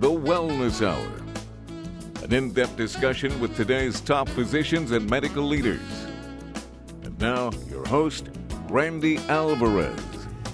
The Wellness Hour. An in-depth discussion with today's top physicians and medical leaders. And now, your host, Randy Alvarez.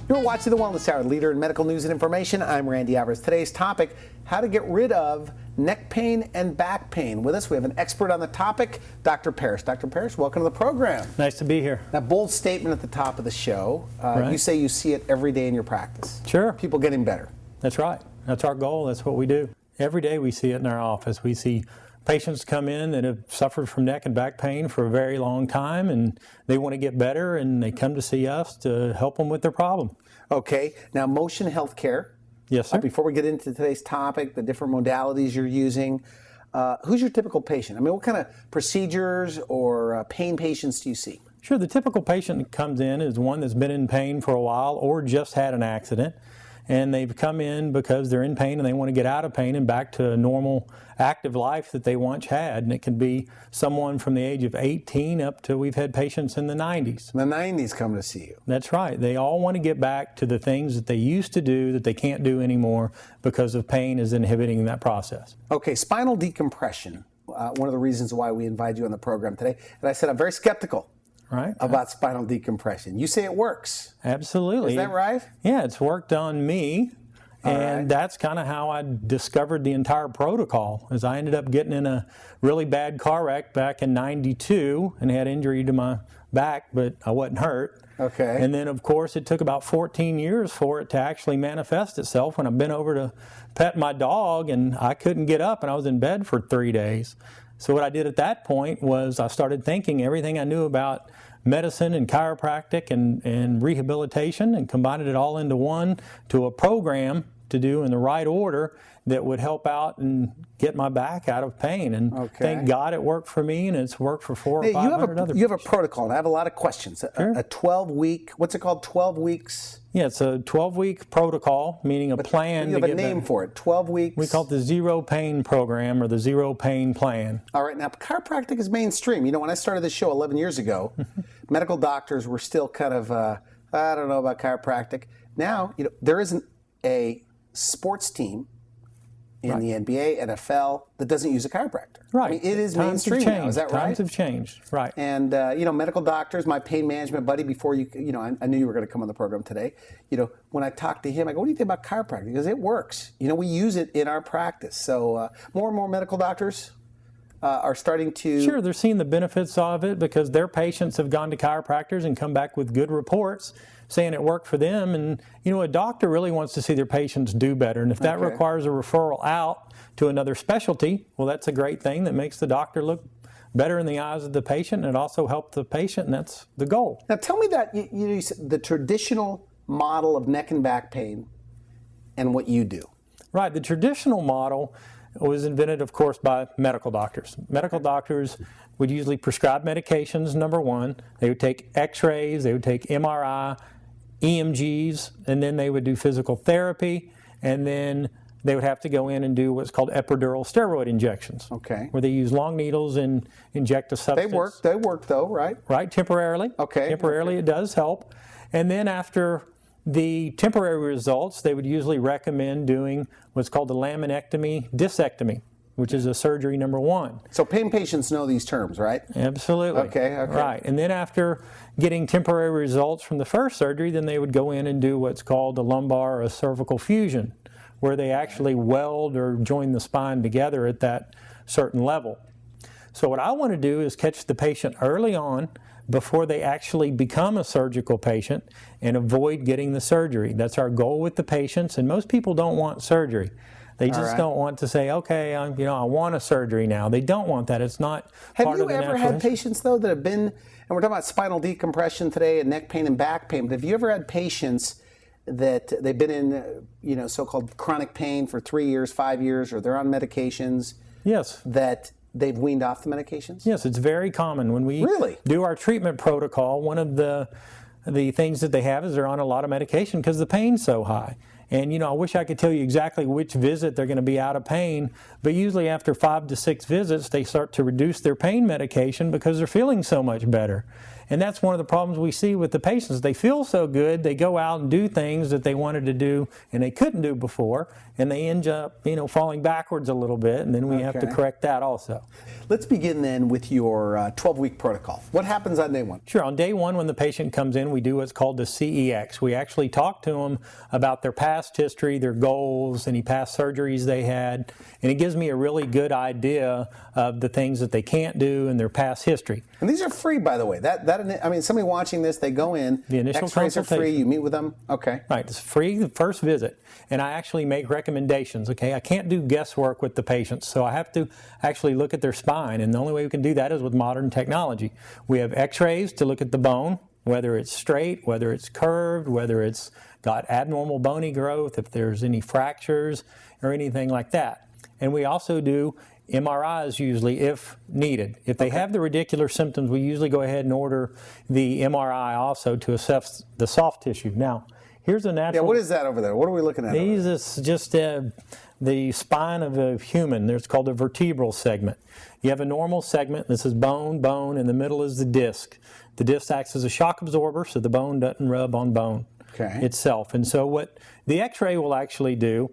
You're watching The Wellness Hour, leader in medical news and information. I'm Randy Alvarez. Today's topic, how to get rid of neck pain and back pain. With us, we have an expert on the topic, Dr. Parrish. Dr. Parrish, welcome to the program. Nice to be here. That bold statement at the top of the show, Right. You say you see it every day in your practice. Sure. People getting better. That's right. That's our goal. That's what we do. Every day we see it in our office. We see patients come in that have suffered from neck and back pain for a very long time, and they want to get better, and they come to see us to help them with their problem. Okay. Now, Motion Healthcare. Yes, sir. Before we get into today's topic, the different modalities you're using, who's your typical patient? I mean, what kind of procedures or pain patients do you see? Sure. The typical patient that comes in is one that's been in pain for a while or just had an accident, and they've come in because they're in pain and they want to get out of pain and back to a normal active life that they once had. And it can be someone from the age of 18 up to we've had patients in the 90s. The 90s come to see you. That's right. They all want to get back to the things that they used to do that they can't do anymore because of pain is inhibiting that process. Okay, spinal decompression. One of the reasons why we invited you on the program today. And I said I'm very skeptical about spinal decompression. You say it works. Absolutely. Is that right? Yeah, it's worked on me. And right. That's kind of how I discovered the entire protocol, is I ended up getting in a really bad car wreck back in '92 and had injury to my back, but I wasn't hurt. Okay. And then, of course, it took about 14 years for it to actually manifest itself when I bent over to pet my dog, and I couldn't get up, and I was in bed for 3 days. So what I did at that point was I started thinking everything I knew about medicine and chiropractic and rehabilitation and combined it all into one to a program to do in the right order that would help out and get my back out of pain. And thank God it worked for me, and it's worked for 400 or 500 other people. You have a protocol, and I have a lot of questions. Sure. A 12-week, what's it called, 12 weeks? Yeah, it's a 12-week protocol, meaning a plan. You have a name for it, 12 weeks? We call it the Zero Pain Program or the Zero Pain Plan. All right, now chiropractic is mainstream. You know, when I started this show 11 years ago, medical doctors were still kind of, I don't know about chiropractic. Now, you know, there isn't a sports team in the NBA, NFL, that doesn't use a chiropractor. Right. I mean, it is mainstream now, is that right? Times have changed, right. And, you know, medical doctors, my pain management buddy, before I knew you were going to come on the program today, you know, when I talked to him, I go, what do you think about chiropractic? Because it works. You know, we use it in our practice. So more and more medical doctors are starting to... Sure, they're seeing the benefits of it because their patients have gone to chiropractors and come back with good reports saying it worked for them. And, you know, a doctor really wants to see their patients do better. And if that requires a referral out to another specialty, well, that's a great thing that makes the doctor look better in the eyes of the patient, and it also helps the patient, and that's the goal. Now, tell me that, you said the traditional model of neck and back pain and what you do. Right, the traditional model was invented, of course, by medical doctors. Medical doctors would usually prescribe medications, number one. They would take x-rays, they would take MRI, EMGs, and then they would do physical therapy, and then they would have to go in and do what's called epidural steroid injections. Okay. Where they use long needles and inject a substance. They work though, right? Right, temporarily. Okay. Temporarily it does help. And then after the temporary results, they would usually recommend doing what's called the laminectomy discectomy, which is a surgery number one. So pain patients know these terms, right? Absolutely. Okay. Right. And then after getting temporary results from the first surgery, then they would go in and do what's called a lumbar or a cervical fusion, where they actually weld or join the spine together at that certain level. So what I want to do is catch the patient early on before they actually become a surgical patient and avoid getting the surgery. That's our goal with the patients, and most people don't want surgery. They just don't want to say, okay, I want a surgery now. They don't want that. It's not part of the natural history. Have you ever had patients, though, that have been, and we're talking about spinal decompression today and neck pain and back pain, but have you ever had patients that they've been in, so-called chronic pain for 3 years, 5 years, or they're on medications? Yes. That they've weaned off the medications? Yes, it's very common. When we do our treatment protocol, one of the things that they have is they're on a lot of medication because the pain's so high. And, I wish I could tell you exactly which visit they're going to be out of pain, but usually after 5 to 6 visits, they start to reduce their pain medication because they're feeling so much better. And that's one of the problems we see with the patients. They feel so good, they go out and do things that they wanted to do and they couldn't do before, and they end up, falling backwards a little bit, and then we have to correct that also. Let's begin then with your 12-week protocol. What happens on day one? Sure. On day one, when the patient comes in, we do what's called the CEX. We actually talk to them about their past history, their goals, any past surgeries they had, and it gives me a really good idea of the things that they can't do and their past history. And these are free, by the way. Somebody watching this, they go in. The initial X-rays are free. You meet with them. Okay. Right. It's free the first visit, and I actually make recommendations. Okay. I can't do guesswork with the patients, so I have to actually look at their spine, and the only way we can do that is with modern technology. We have X-rays to look at the bone, whether it's straight, whether it's curved, whether it's got abnormal bony growth, if there's any fractures or anything like that. And we also do MRIs usually if needed. If they have the radicular symptoms, we usually go ahead and order the MRI also to assess the soft tissue. Now, here's a natural... Yeah, what is that over there? What are we looking at? These is just the spine of a human. It's called a vertebral segment. You have a normal segment. This is bone, bone. In the middle is the disc. The disc acts as a shock absorber, so the bone doesn't rub on bone itself. And so what the X-ray will actually do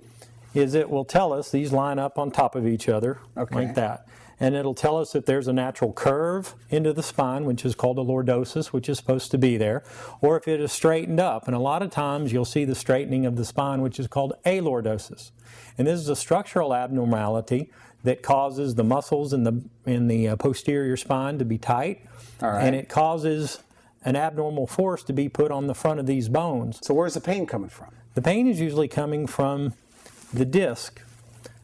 is it will tell us, these line up on top of each other like that. And it'll tell us if there's a natural curve into the spine, which is called a lordosis, which is supposed to be there, or if it is straightened up. And a lot of times you'll see the straightening of the spine, which is called alordosis. And this is a structural abnormality that causes the muscles in the posterior spine to be tight, and it causes an abnormal force to be put on the front of these bones. So where's the pain coming from? The pain is usually coming from the disc.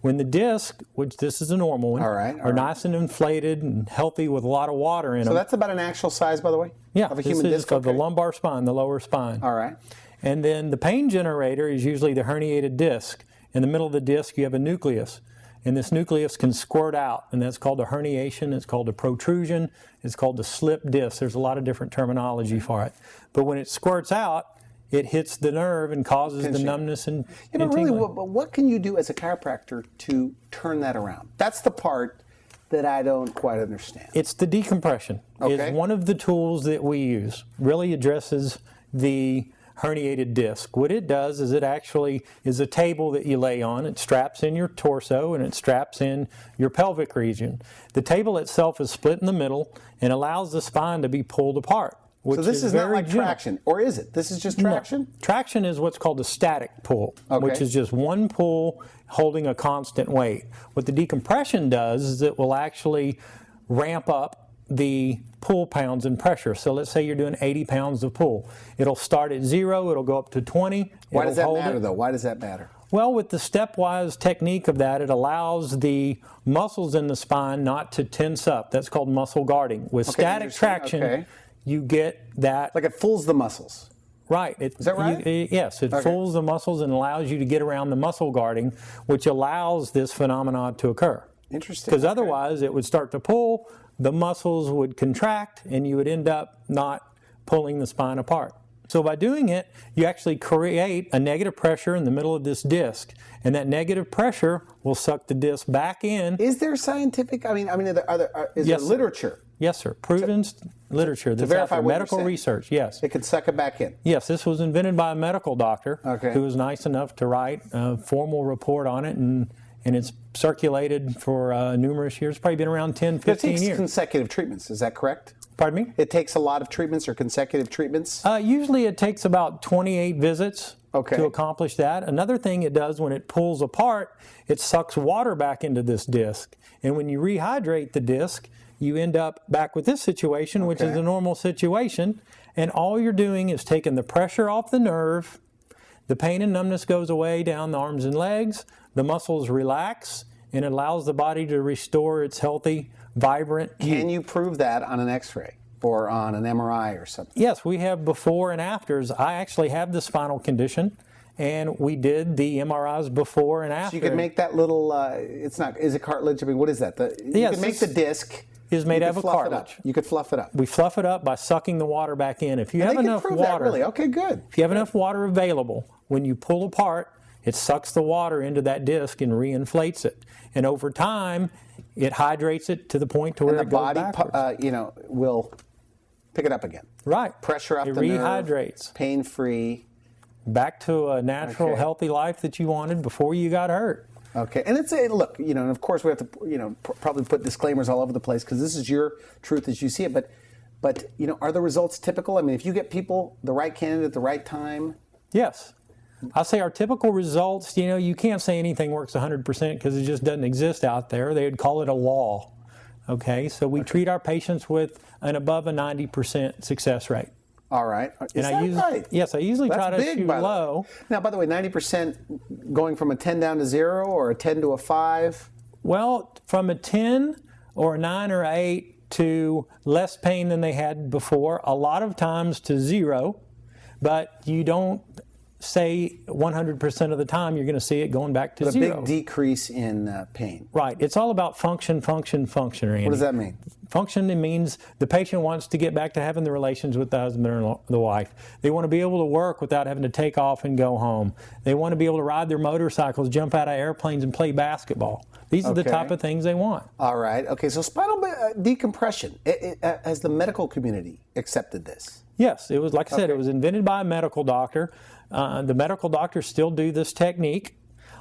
When the disc, which this is a normal one, are nice and inflated and healthy with a lot of water in them. So that's about an actual size, by the way? Yeah, of a human disc? Of the lumbar spine, the lower spine. All right. And then the pain generator is usually the herniated disc. In the middle of the disc, you have a nucleus. And this nucleus can squirt out, and that's called a herniation. It's called a protrusion. It's called a slip disc. There's a lot of different terminology for it. But when it squirts out, it hits the nerve and causes the numbness and really, what can you do as a chiropractor to turn that around? That's the part that I don't quite understand. It's the decompression. It's one of the tools that we use. Really addresses the herniated disc. What it does is it actually is a table that you lay on. It straps in your torso and it straps in your pelvic region. The table itself is split in the middle and allows the spine to be pulled apart. So this is not like traction, or is it? This is just traction? No. Traction is what's called a static pull, which is just one pull holding a constant weight. What the decompression does is it will actually ramp up the pull pounds and pressure. So let's say you're doing 80 pounds of pull. It'll start at 0, it'll go up to 20. Why does that matter, though? Why does that matter? Well, with the stepwise technique of that, it allows the muscles in the spine not to tense up. That's called muscle guarding. With static traction, you get that. Like it fools the muscles. Right. Is that right? Yes. It fools the muscles and allows you to get around the muscle guarding, which allows this phenomenon to occur. Interesting. Because otherwise it would start to pull, the muscles would contract, and you would end up not pulling the spine apart. So by doing it, you actually create a negative pressure in the middle of this disc, and that negative pressure will suck the disc back in. Is there scientific, is there literature? Yes, sir. Proven literature that's out there, medical research, yes. It can suck it back in. Yes, this was invented by a medical doctor who was nice enough to write a formal report on it, and it's circulated for numerous years, probably been around 10, 15 years. It takes consecutive treatments, is that correct? Pardon me? It takes a lot of treatments or consecutive treatments? Usually it takes about 28 visits to accomplish that. Another thing it does when it pulls apart, it sucks water back into this disc. And when you rehydrate the disc, you end up back with this situation, which is a normal situation. And all you're doing is taking the pressure off the nerve. The pain and numbness goes away down the arms and legs. The muscles relax, and it allows the body to restore its healthy, vibrant youth. Can you prove that on an X-ray or on an MRI or something? Yes, we have before and afters. I actually have the spinal condition, and we did the MRIs before and after. So you could make that little, is it cartilage? I mean, what is that? You can make the disc. Is made out of cartilage. You could fluff it up. We fluff it up by sucking the water back in. If you have enough water, that, really? Okay, good. If you have enough water available, when you pull apart, it sucks the water into that disc and reinflates it. And over time, it hydrates it to the point to where it goes backwards. will pick it up again. Right. Pressure up it the rehydrates. nerve, pain-free. Back to a natural, healthy life that you wanted before you got hurt. Okay, and it's a look, and of course we have to, probably put disclaimers all over the place because this is your truth as you see it. But are the results typical? I mean, if you get people, the right candidate at the right time. Yes, I say our typical results. You can't say anything works 100% because it just doesn't exist out there. They would call it a law. Okay, so we treat our patients with an above a 90% success rate. All right. Is that right? Yes, I usually try to shoot low. Now, by the way, 90% going from a 10 down to 0 or a 10 to a 5? Well, from a 10 or a 9 or 8 to less pain than they had before, a lot of times to 0, but you don't say 100% of the time you're going to see it going back to 0. A big decrease in pain. Right. It's all about function, Randy. What does that mean? Function, it means the patient wants to get back to having the relations with the husband or the wife. They want to be able to work without having to take off and go home. They want to be able to ride their motorcycles, jump out of airplanes, and play basketball. These are the type of things they want. All right. Okay, so spinal decompression. Has the medical community accepted this? Yes. It was, like I said, it was invented by a medical doctor. The medical doctors still do this technique.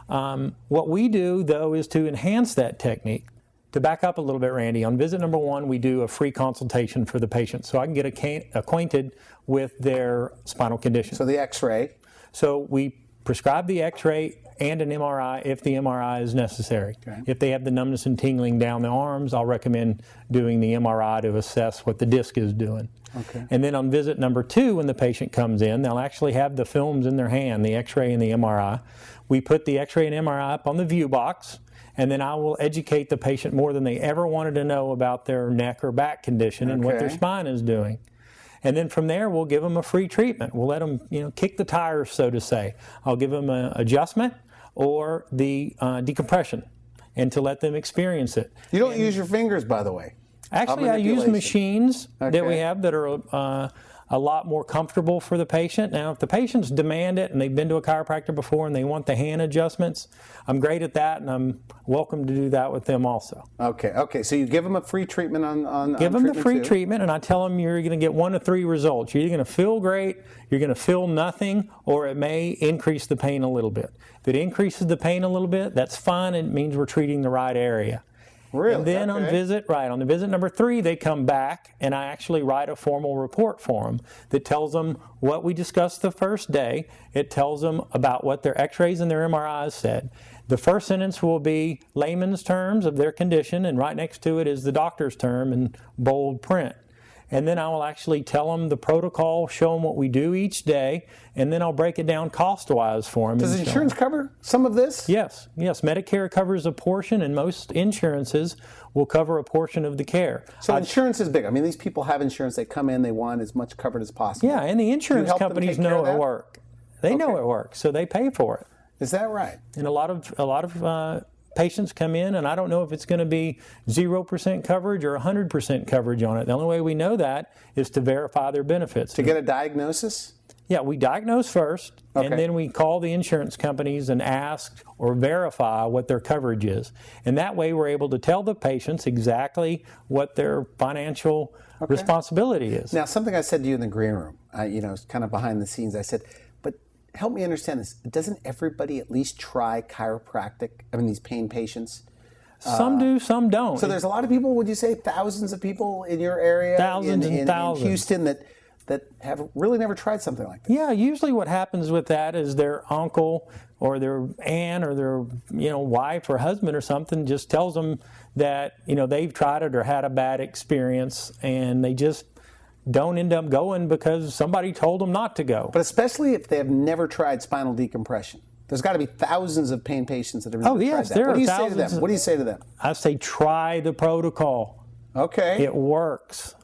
What we do, though, is to enhance that technique. To back up a little bit, Randy, on visit number 1, we do a free consultation for the patient so I can get acquainted with their spinal condition. So the x-ray. So we prescribe the x-ray and an MRI if the MRI is necessary. Okay. If they have the numbness and tingling down the arms, I'll recommend doing the MRI to assess what the disc is doing. Okay. And then on visit number 2, when the patient comes in, they'll actually have the films in their hand, the x-ray and the MRI. We put the x-ray and MRI up on the view box, and then I will educate the patient more than they ever wanted to know about their neck or back condition and what their spine is doing. And then from there, we'll give them a free treatment. We'll let them, kick the tires, so to say. I'll give them an adjustment or the decompression, and to let them experience it. You don't use your fingers, by the way. Actually, I use machines that we have that are a lot more comfortable for the patient. Now, if the patients demand it and they've been to a chiropractor before and they want the hand adjustments, I'm great at that, and I'm welcome to do that with them also. Okay. So you give them a free treatment on Give them the free treatment, and I tell them you're going to get 1 of 3 results. You're either going to feel great, you're going to feel nothing, or it may increase the pain a little bit. If it increases the pain a little bit, that's fine. It means we're treating the right area. Really? And then on the visit number 3, they come back, and I actually write a formal report for them that tells them what we discussed the first day. It tells them about what their x-rays and their MRIs said. The first sentence will be layman's terms of their condition, and right next to it is the doctor's term in bold print. And then I will actually tell them the protocol, show them what we do each day, and then I'll break it down cost-wise for them. Does insurance cover some of this? Yes. Medicare covers a portion, and most insurances will cover a portion of the care. So insurance is big. I mean, these people have insurance. They come in, they want as much covered as possible. Yeah, and the insurance companies know it works. They know it works, so they pay for it. Is that right? And a lot of patients come in, and I don't know if it's going to be 0% coverage or 100% coverage on it. The only way we know that is to verify their benefits. To get a diagnosis? Yeah, we diagnose first, and then we call the insurance companies and ask or verify what their coverage is. And that way we're able to tell the patients exactly what their financial responsibility is. Now, something I said to you in the green room, kind of behind the scenes, I said, help me understand this. Doesn't everybody at least try chiropractic? I mean, these pain patients? Some do, some don't. So there's a lot of people, would you say, thousands of people in your area? Thousands and thousands. In Houston that have really never tried something like this? Yeah, usually what happens with that is their uncle or their aunt or their wife or husband or something just tells them that they've tried it or had a bad experience, and they just don't end up going because somebody told them not to go. But especially if they have never tried spinal decompression. There's got to be thousands of pain patients that have never tried that. There what do you are say to them? What do you say to them? I say try the protocol. Okay. It works.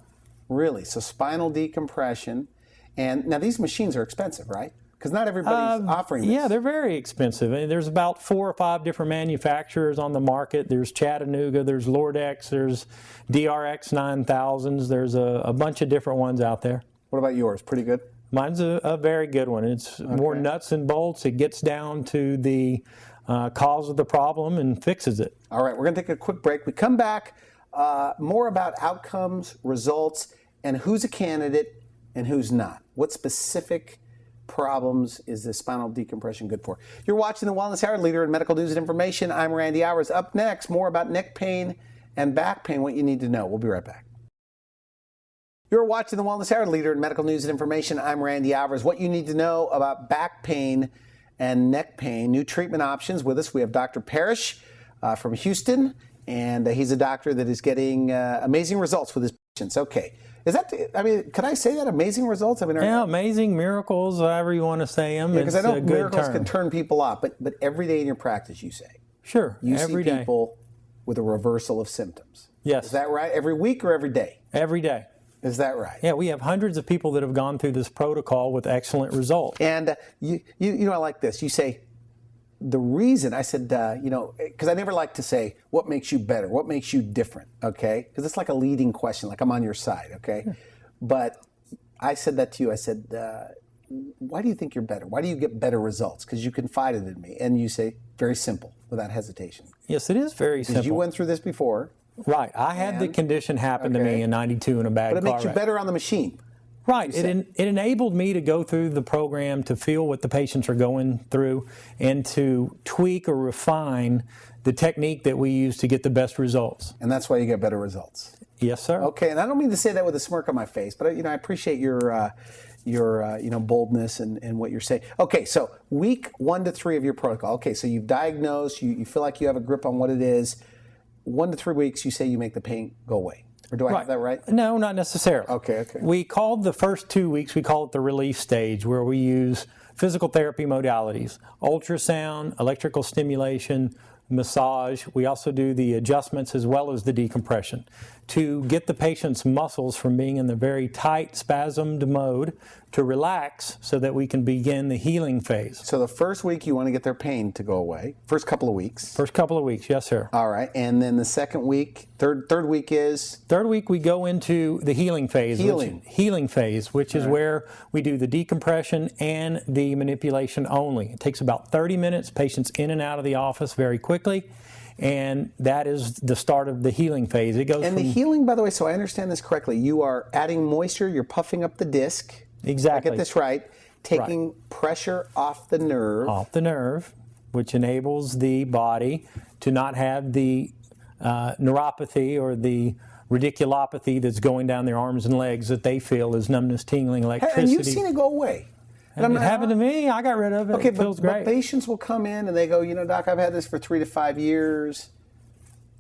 Really? So spinal decompression. And now these machines are expensive, right? Because not everybody's offering this. Yeah, they're very expensive. I mean, there's about 4 or 5 different manufacturers on the market. There's Chattanooga, there's Lordex, there's DRX 9000s. There's a bunch of different ones out there. What about yours? Pretty good? Mine's a very good one. It's more nuts and bolts. It gets down to the cause of the problem and fixes it. All right, we're going to take a quick break. We come back, more about outcomes, results, and who's a candidate and who's not? What specific problems is this spinal decompression good for? You're watching the Wellness Hour, leader in medical news and information. I'm Randy Alvarez. Up next, more about neck pain and back pain, what you need to know. We'll be right back. You're watching the Wellness Hour, leader in medical news and information. I'm Randy Alvarez. What you need to know about back pain and neck pain. New treatment options. With us, we have Dr. Parrish from Houston, and he's a doctor that is getting amazing results with his patients. Okay. Is that, I mean, can I say that? Amazing results? I mean, yeah, amazing miracles, however you want to say them. Because I know miracles can turn people off, but every day in your practice, you say. Sure, you every see day. People with a reversal of symptoms. Yes. Is that right? Every week or every day? Every day. Is that right? Yeah, we have hundreds of people that have gone through this protocol with excellent results. And you know, I like this. You say, the reason, I said, you know, because I never like to say, what makes you better? What makes you different? Okay? Because it's like a leading question, like I'm on your side, okay? But I said that to you. I said, why do you think you're better? Why do you get better results? Because you confided in me. And you say, very simple, without hesitation. Yes, it is very simple. Because you went through this before. Right. I had the condition happen to me in '92 in a bad car wreck. But it makes you better on the machine. Right. It enabled me to go through the program, to feel what the patients are going through, and to tweak or refine the technique that we use to get the best results. And that's why you get better results. Yes, sir. Okay, and I don't mean to say that with a smirk on my face, but you know, I appreciate your you know, boldness and what you're saying. Okay, so week 1 to 3 of your protocol. Okay, so you've diagnosed, you feel like you have a grip on what it is. 1 to 3 weeks, you say you make the pain go away. Or do I have that right? No, not necessarily. Okay. We called the first 2 weeks, we call it the relief stage, where we use physical therapy modalities, ultrasound, electrical stimulation, massage. We also do the adjustments as well as the decompression to get the patient's muscles from being in the very tight, spasmed mode to relax so that we can begin the healing phase. So the first week you want to get their pain to go away. First couple of weeks. First couple of weeks, yes, sir. All right, and then the second week, third week is? Third week we go into the healing phase. Healing phase, which is where we do the decompression and the manipulation only. It takes about 30 minutes, patients in and out of the office very quickly. And that is the start of the healing phase. It goes and the healing, by the way, so I understand this correctly, you are adding moisture, you're puffing up the disc. Exactly. I get this right. Taking pressure off the nerve. Off the nerve, which enables the body to not have the neuropathy or the radiculopathy that's going down their arms and legs that they feel is numbness, tingling, electricity. And you've seen it go away. And it happened to me. I got rid of it. Okay, it feels great. But patients will come in and they go, you know, doc, I've had this for 3 to 5 years.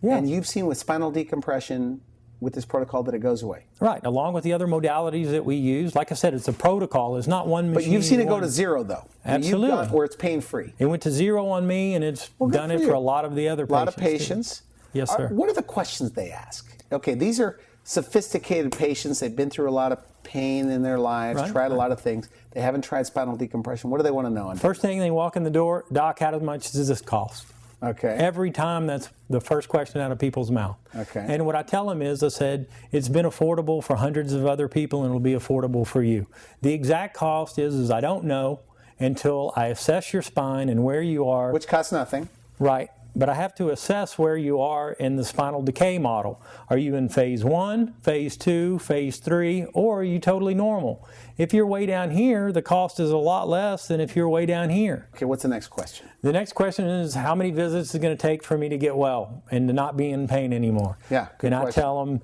Yeah. And you've seen with spinal decompression with this protocol that it goes away. Right, along with the other modalities that we use. Like I said, it's a protocol. It's not one machine. But you've seen it go to 0, though. Absolutely. You've got where it's pain-free. It went to 0 on me, and it's done it for a lot of the other patients. A lot of patients. Yes, sir. What are the questions they ask? Okay, these are sophisticated patients. They've been through a lot of pain in their lives, tried a lot of things. They haven't tried spinal decompression. What do they want to know? First thing they walk in the door, doc, how much does this cost? Okay. Every time, that's the first question out of people's mouth. Okay. And what I tell them is, I said, it's been affordable for hundreds of other people and it'll be affordable for you. The exact cost is I don't know until I assess your spine and where you are. Which costs nothing. Right. But I have to assess where you are in the spinal decay model. Are you in phase 1, phase 2, phase 3, or are you totally normal? If you're way down here, the cost is a lot less than if you're way down here. Okay, what's the next question? The next question is, how many visits is it going to take for me to get well and to not be in pain anymore? Yeah, good And I tell them,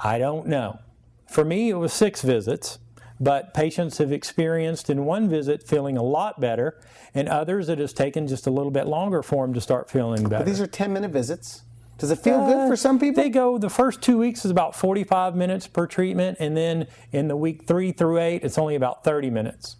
I don't know. For me, it was 6 visits. But patients have experienced in one visit feeling a lot better, and others it has taken just a little bit longer for them to start feeling better. But these are 10-minute visits. Does it feel good for some people? They go, the first 2 weeks is about 45 minutes per treatment, and then in the week 3 through 8, it's only about 30 minutes.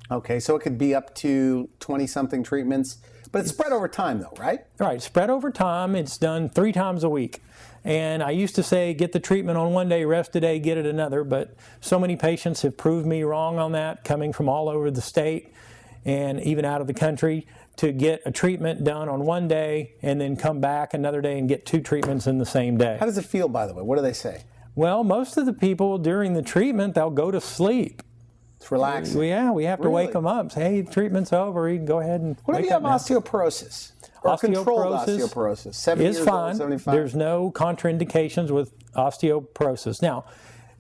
Okay, so it could be up to 20-something treatments, but it's spread over time though, right? Right, spread over time. It's done 3 times a week. And I used to say, get the treatment on one day, rest a day, get it another. But so many patients have proved me wrong on that, coming from all over the state and even out of the country, to get a treatment done on one day and then come back another day and get 2 treatments in the same day. How does it feel, by the way? What do they say? Well, most of the people during the treatment, they'll go to sleep. It's relaxing. Yeah, we have to wake them up. Say, hey, treatment's over. You can go ahead and what if you have osteoporosis? Or controlled osteoporosis. 70 is years fine. old, 75. There's no contraindications with osteoporosis. Now,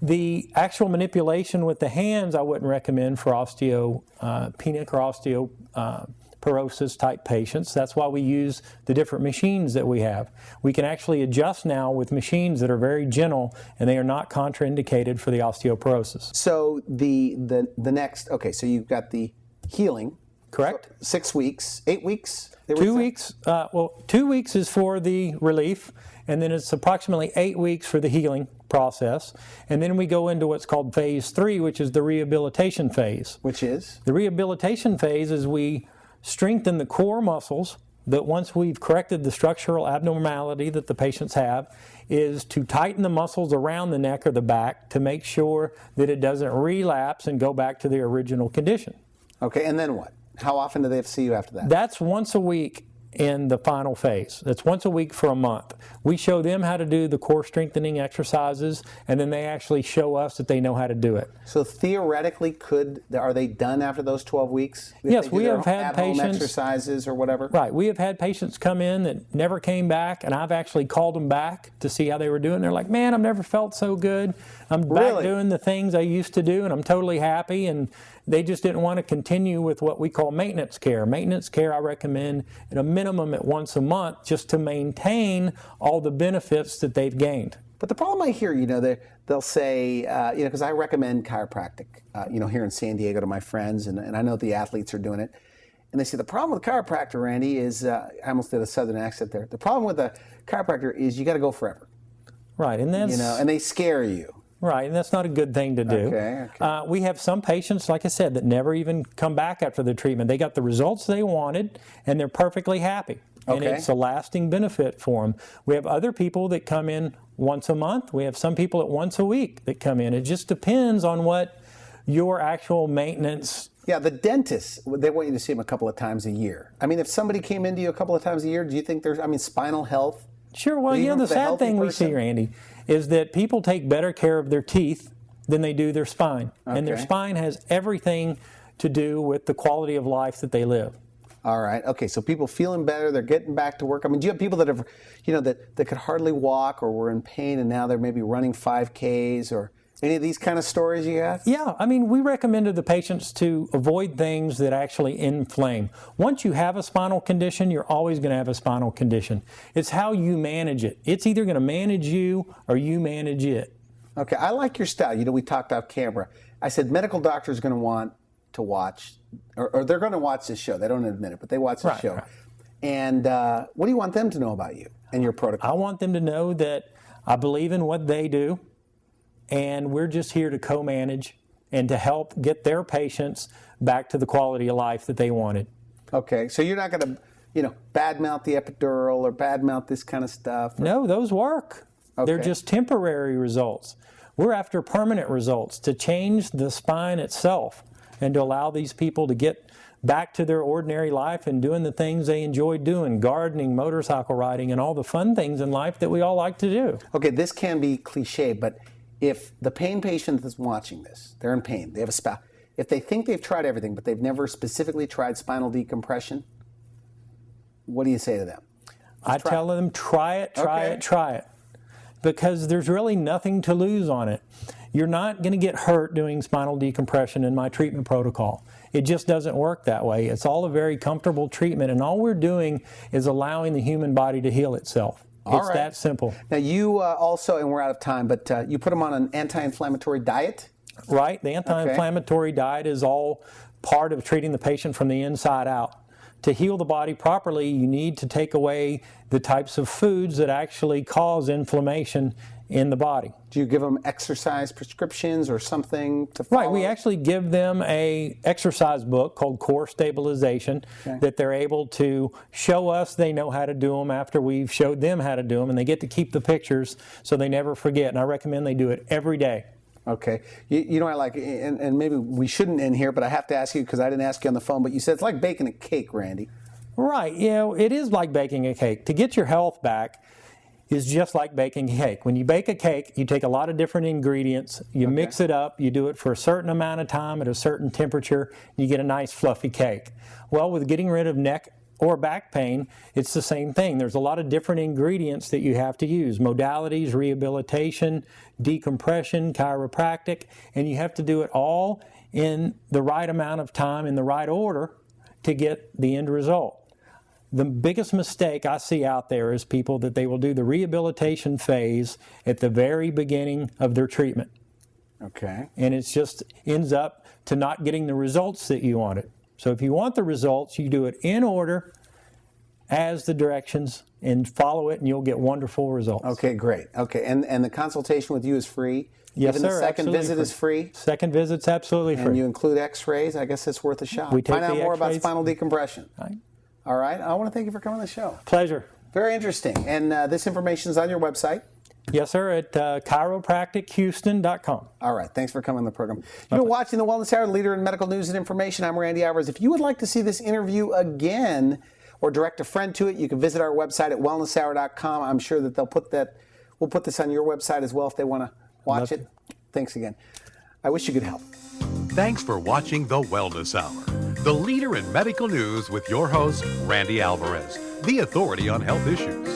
The actual manipulation with the hands I wouldn't recommend for osteopenic or osteoporosis type patients. That's why we use the different machines that we have. We can actually adjust now with machines that are very gentle, and they are not contraindicated for the osteoporosis. So the next, okay, so you've got the healing. Correct. 6 weeks, 8 weeks? 2 weeks. 2 weeks is for the relief, and then it's approximately 8 weeks for the healing process. And then we go into what's called phase 3, which is the rehabilitation phase. Which is? The rehabilitation phase is we strengthen the core muscles that once we've corrected the structural abnormality that the patients have, is to tighten the muscles around the neck or the back to make sure that it doesn't relapse and go back to the original condition. Okay, and then what? How often do they have to see you after that? That's once a week in the final phase. That's once a week for a month. We show them how to do the core strengthening exercises, and then they actually show us that they know how to do it. So theoretically, are they done after those 12 weeks? Yes, we have had at-home patients, exercises or whatever? Right. We have had patients come in that never came back, and I've actually called them back to see how they were doing. They're like, man, I've never felt so good. I'm back doing the things I used to do, and I'm totally happy. And they just didn't want to continue with what we call maintenance care. Maintenance care I recommend at a minimum at once a month just to maintain all the benefits that they've gained. But the problem I hear, they'll say, because I recommend chiropractic, here in San Diego to my friends, and I know the athletes are doing it. And they say, the problem with chiropractor, Randy, is, I almost did a southern accent there. The problem with a chiropractor is you got to go forever. Right, and that's... and they scare you. Right, and that's not a good thing to do. Okay. We have some patients, like I said, that never even come back after the treatment. They got the results they wanted, and they're perfectly happy. And it's a lasting benefit for them. We have other people that come in once a month. We have some people at once a week that come in. It just depends on what your actual maintenance... Yeah, the dentists, they want you to see them a couple of times a year. I mean, if somebody came into you a couple of times a year, do you think there's, spinal health? Sure, well, the sad thing we see, Randy, is that people take better care of their teeth than they do their spine. Okay. And their spine has everything to do with the quality of life that they live. All right. Okay, so people feeling better, they're getting back to work. I mean, do you have people that have, that could hardly walk or were in pain and now they're maybe running 5Ks or any of these kind of stories you have? Yeah, we recommended the patients to avoid things that actually inflame. Once you have a spinal condition, you're always going to have a spinal condition. It's how you manage it. It's either going to manage you or you manage it. Okay, I like your style. We talked off camera. I said medical doctors are going to want to watch, or they're going to watch this show. They don't admit it, but they watch the show. Right. And what do you want them to know about you and your protocol? I want them to know that I believe in what they do, and we're just here to co-manage and to help get their patients back to the quality of life that they wanted. Okay, so you're not going to, badmouth the epidural or badmouth this kind of stuff? No, those work. Okay. They're just temporary results. We're after permanent results to change the spine itself and to allow these people to get back to their ordinary life and doing the things they enjoy doing, gardening, motorcycle riding, and all the fun things in life that we all like to do. Okay, this can be cliche, but if the pain patient that's watching this, they're in pain, they have a spouse, if they think they've tried everything, but they've never specifically tried spinal decompression, what do you say to them? I tell them, try it. Because there's really nothing to lose on it. You're not going to get hurt doing spinal decompression in my treatment protocol. It just doesn't work that way. It's all a very comfortable treatment, and all we're doing is allowing the human body to heal itself. It's that simple. Now you also, and we're out of time, but you put them on an anti-inflammatory diet? Right. The anti-inflammatory diet is all part of treating the patient from the inside out. To heal the body properly, you need to take away the types of foods that actually cause inflammation in the body. Do you give them exercise prescriptions or something to follow? Right, we actually give them a exercise book called Core Stabilization that they're able to show us they know how to do them after we've showed them how to do them, and they get to keep the pictures so they never forget, and I recommend they do it every day. Okay. I like, and maybe we shouldn't end here, but I have to ask you because I didn't ask you on the phone, but you said it's like baking a cake, Randy. Right, it is like baking a cake. To get your health back is just like baking a cake. When you bake a cake, you take a lot of different ingredients, you mix it up, you do it for a certain amount of time at a certain temperature, and you get a nice fluffy cake. Well, with getting rid of neck or back pain, it's the same thing. There's a lot of different ingredients that you have to use. Modalities, rehabilitation, decompression, chiropractic, and you have to do it all in the right amount of time, in the right order to get the end result. The biggest mistake I see out there is people that they will do the rehabilitation phase at the very beginning of their treatment. Okay. And it just ends up to not getting the results that you wanted. So if you want the results, you do it in order as the directions and follow it, and you'll get wonderful results. Okay, great. Okay, and the consultation with you is free? Yes, Even sir. the second Absolutely visit free. is free? Second visit's absolutely free. And you include x-rays? I guess it's worth a shot. We take Find out the more about x-rays. spinal decompression. Right. All right. I want to thank you for coming on the show. Pleasure. Very interesting. And this information is on your website? Yes, sir, at chiropractichouston.com. All right. Thanks for coming on the program. You've been watching the Wellness Hour, leader in medical news and information. I'm Randy Alvarez. If you would like to see this interview again or direct a friend to it, you can visit our website at wellnesshour.com. I'm sure that we'll put this on your website as well if they want to watch it. Thanks again. I wish you could help. Thanks for watching The Wellness Hour, the leader in medical news with your host, Randy Alvarez, the authority on health issues.